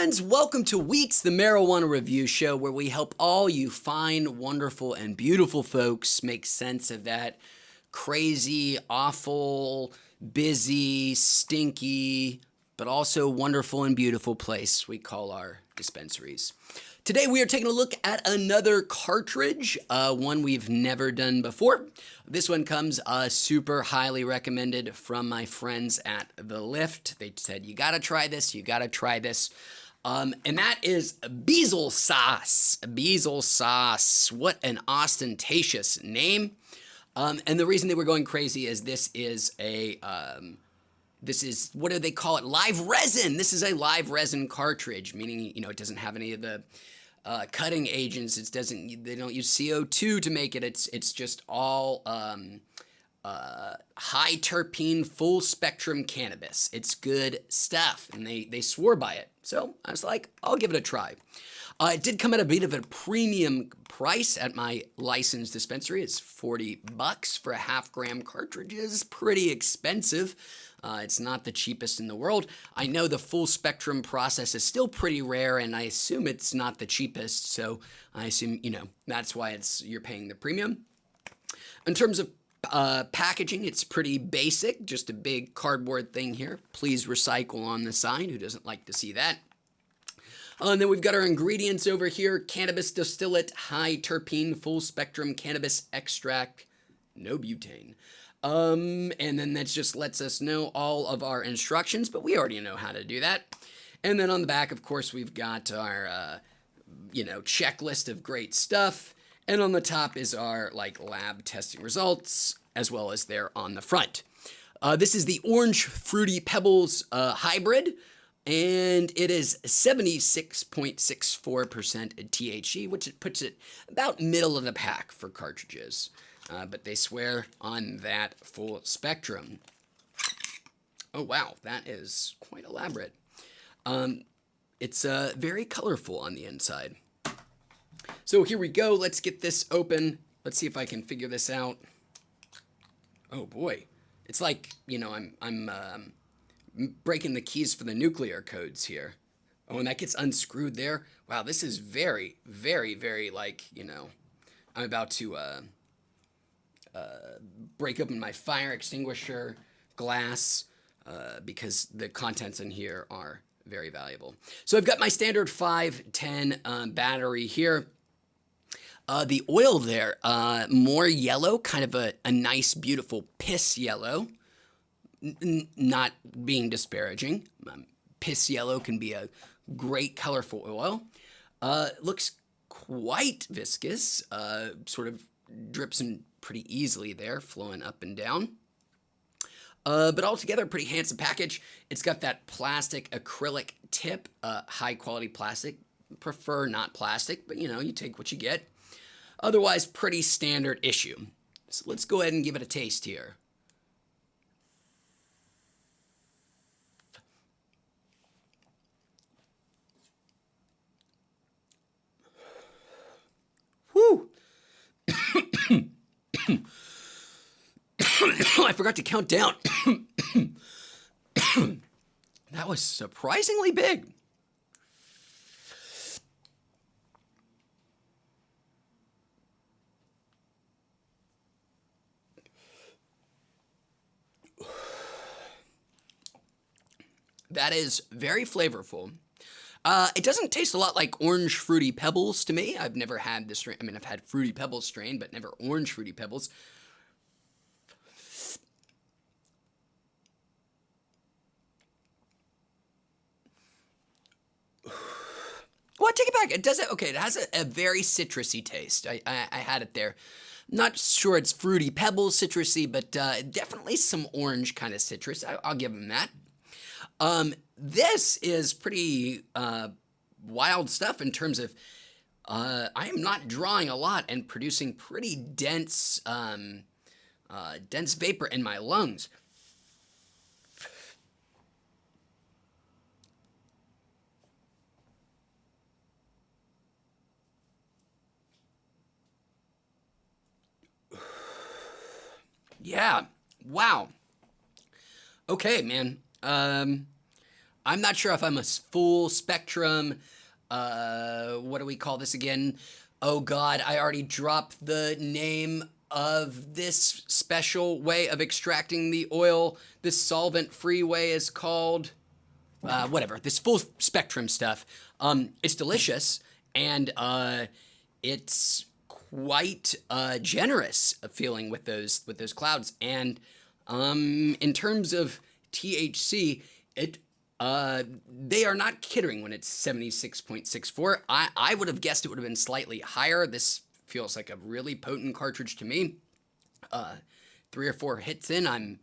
friends, welcome to Weeats, the marijuana review show where we help all you fine, wonderful, and beautiful folks make sense of that crazy, awful, busy, stinky, but also wonderful and beautiful place we call our dispensaries. Today we are taking a look at another cartridge, one we've never done before. This one comes super highly recommended from my friends at The Lift. They said, you gotta try this, you gotta try this. And that is Beezle Sauce. Beezle Sauce. What an ostentatious name. And the reason they were going crazy is this is a... This is, what do they call it? Live resin. This is a live resin cartridge, meaning, you know, it doesn't have any of the cutting agents. They don't use CO2 to make it. It's just all high terpene, full spectrum cannabis. It's good stuff, and they swore by it. So I was like, I'll give it a try. It did come at a bit of a premium price at my licensed dispensary. It's $40 for a half-gram cartridges. Pretty expensive. It's not the cheapest in the world. I know the full spectrum process is still pretty rare, and I assume it's not the cheapest. So I assume, you know, that's why you're paying the premium. In terms of packaging, it's pretty basic. Just a big cardboard thing here. Please recycle on the side. Who doesn't like to see that? And then we've got our ingredients over here. Cannabis distillate, high terpene, full spectrum cannabis extract, no butane. And then that just lets us know all of our instructions, but we already know how to do that. And then on the back, of course, we've got our, checklist of great stuff. And on the top is our, lab testing results, as well as there on the front. This is the Orange Fruity Pebbles hybrid. And it is 76.64% THC, which puts it about middle of the pack for cartridges. But they swear on that full spectrum. Oh, wow, that is quite elaborate. It's very colorful on the inside. So here we go. Let's get this open. Let's see if I can figure this out. Oh, boy. It's like, I'm breaking the keys for the nuclear codes here. Oh, and that gets unscrewed there. Wow, this is very, very, very, I'm about to break open my fire extinguisher glass because the contents in here are very valuable. So I've got my standard 510 battery here. The oil there, more yellow, kind of a nice, beautiful piss yellow. Not being disparaging. Piss yellow can be a great colorful oil. Looks quite viscous, sort of drips in pretty easily there, flowing up and down. But altogether, pretty handsome package. It's got that plastic acrylic tip, high quality plastic. Prefer not plastic, but you take what you get. Otherwise, pretty standard issue. So let's go ahead and give it a taste here. Whew. I forgot to count down. That was surprisingly big. That is very flavorful. It doesn't taste a lot like Orange Fruity Pebbles to me. I've never had this strain. I mean, I've had Fruity Pebbles strain, but never Orange Fruity Pebbles. Well, I take it back. It does it. Okay, it has a very citrusy taste. I had it there. Not sure it's Fruity Pebbles citrusy, but definitely some orange kind of citrus. I'll give them that. This is pretty wild stuff in terms of I am not drawing a lot and producing pretty dense vapor in my lungs. Yeah. Wow. Okay, man. I'm not sure if I'm a full spectrum, what do we call this again? Oh God, I already dropped the name of this special way of extracting the oil. This solvent-free way is called, whatever, this full spectrum stuff. It's delicious, and it's quite generous feeling with those clouds. And in terms of THC, they are not kidding when it's 76.64. I would have guessed it would have been slightly higher. This feels like a really potent cartridge to me. 3 or 4 hits in, I'm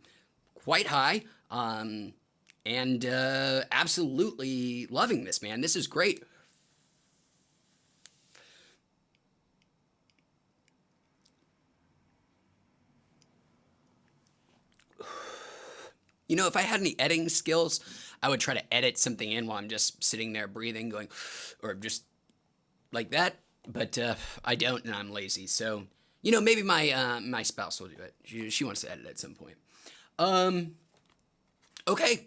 quite high. And absolutely loving this, man. This is great. You know, if I had any editing skills, I would try to edit something in while I'm just sitting there breathing, going, or just like that. But I don't, and I'm lazy. So, you know, maybe my my spouse will do it. She wants to edit at some point. Okay.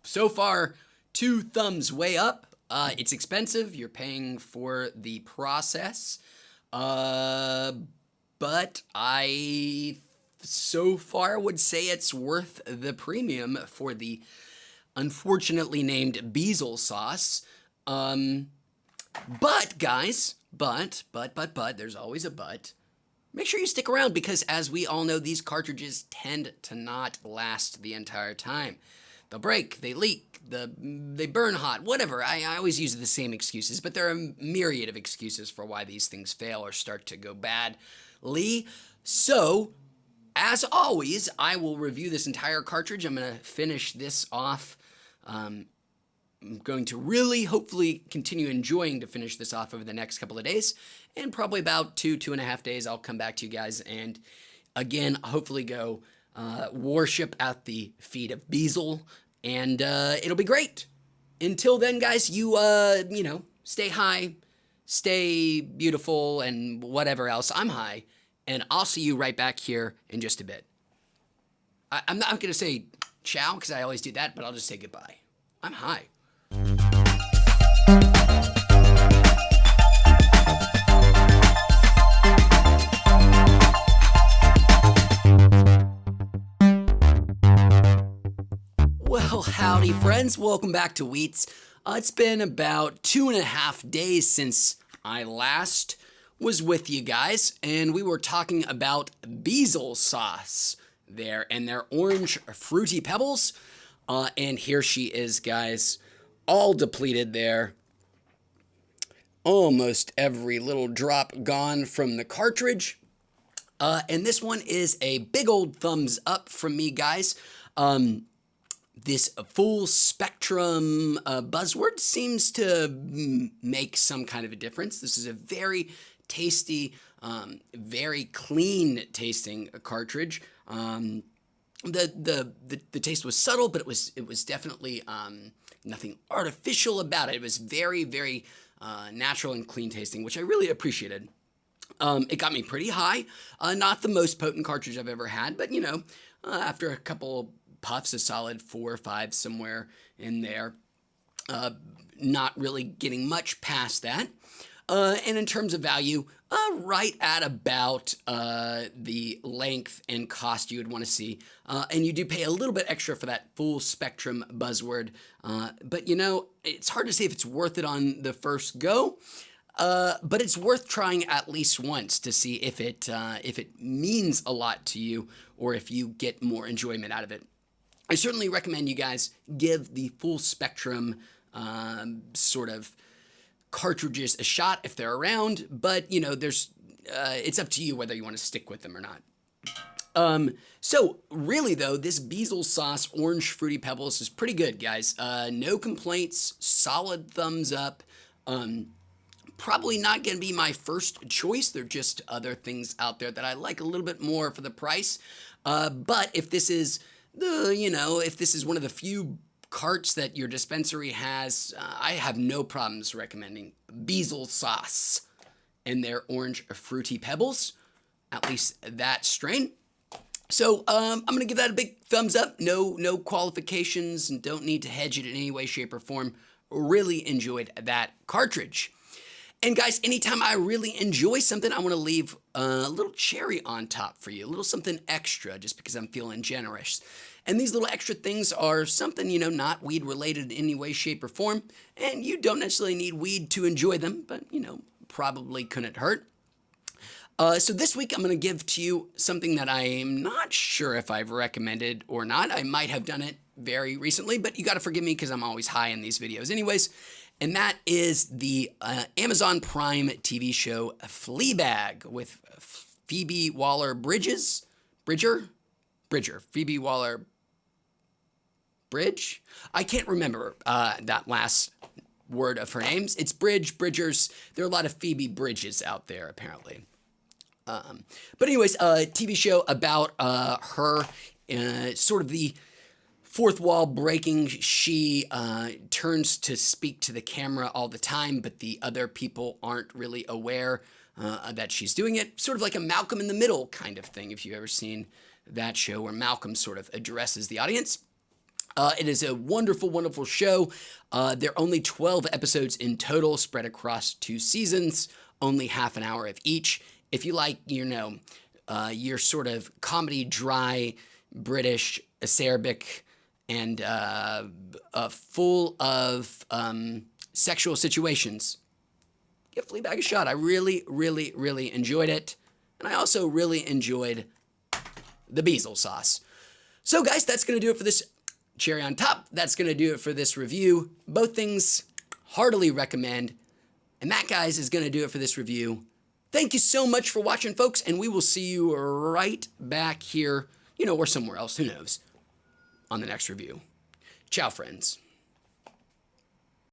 So far, 2 thumbs way up. It's expensive. You're paying for the process. But I so far would say it's worth the premium for the unfortunately named Beezle Sauce. But guys, but, there's always a but. Make sure you stick around because as we all know, these cartridges tend to not last the entire time. They'll break, they leak, they burn hot, whatever. I always use the same excuses, but there are a myriad of excuses for why these things fail or start to go badly. So, as always, I will review this entire cartridge. I'm going to finish this off. I'm going to really, hopefully, continue enjoying to finish this off over the next couple of days. And probably about 2.5 days, I'll come back to you guys and, again, hopefully go worship at the feet of Beezle. And it'll be great. Until then, guys, you know, stay high, stay beautiful, and whatever else. I'm high. And I'll see you right back here in just a bit. I'm not going to say ciao because I always do that, but I'll just say goodbye. I'm high. Well, howdy, friends. Welcome back to Weeats. It's been about 2.5 days since I last was with you guys, and we were talking about Beezle Sauce there and their Orange Fruity Pebbles. And here she is, guys, all depleted there. Almost every little drop gone from the cartridge. And this one is a big old thumbs up from me, guys. This full spectrum buzzword seems to make some kind of a difference. This is a very tasty, very clean tasting cartridge. The taste was subtle, but it was definitely nothing artificial about it. It was very, very natural and clean tasting, which I really appreciated. It got me pretty high. Not the most potent cartridge I've ever had, but you know, after a couple puffs, a solid 4 or 5 somewhere in there. Not really getting much past that. And in terms of value, right at about the length and cost you would want to see. And you do pay a little bit extra for that full spectrum buzzword. But you know, it's hard to say if it's worth it on the first go. But it's worth trying at least once to see if it means a lot to you or if you get more enjoyment out of it. I certainly recommend you guys give the full spectrum sort of cartridges a shot if they're around, but you know, there's it's up to you whether you want to stick with them or not. So really though, this Beezle Sauce Orange Fruity Pebbles is pretty good, guys. No complaints, solid thumbs up. Probably not going to be my first choice. There are just other things out there that I like a little bit more for the price. But if this is if this is one of the few carts that your dispensary has, I have no problems recommending Beezle Sauce and their Orange Fruity Pebbles, at least that strain. So I'm going to give that a big thumbs up. No qualifications, and don't need to hedge it in any way, shape, or form. Really enjoyed that cartridge. And guys, anytime I really enjoy something, I want to leave a little cherry on top for you, a little something extra, just because I'm feeling generous. And these little extra things are something, not weed related in any way, shape, or form. And you don't necessarily need weed to enjoy them, but, probably couldn't hurt. So this week I'm going to give to you something that I am not sure if I've recommended or not. I might have done it very recently, but you got to forgive me because I'm always high in these videos anyways. And that is the Amazon Prime TV show Fleabag with Phoebe Waller-Bridge. Phoebe Waller-Bridge? I can't remember that last word of her names. It's Bridgers. There are a lot of Phoebe Bridges out there, apparently. But anyways, a TV show about her, sort of the fourth wall breaking. She turns to speak to the camera all the time, but the other people aren't really aware that she's doing it. Sort of like a Malcolm in the Middle kind of thing, if you've ever seen that show where Malcolm sort of addresses the audience. It is a wonderful, wonderful show. There are only 12 episodes in total, spread across 2 seasons, only half an hour of each. If you like, your sort of comedy, dry, British, acerbic, and full of sexual situations, give Fleabag a shot. I really, really, really enjoyed it. And I also really enjoyed the Beezle Sauce. So guys, that's going to do it for this cherry on top. That's going to do it for this review. Both things heartily recommend. And that, guys, is going to do it for this review. Thank you so much for watching, folks, and we will see you right back here, or somewhere else, who knows, on the next review. Ciao, friends.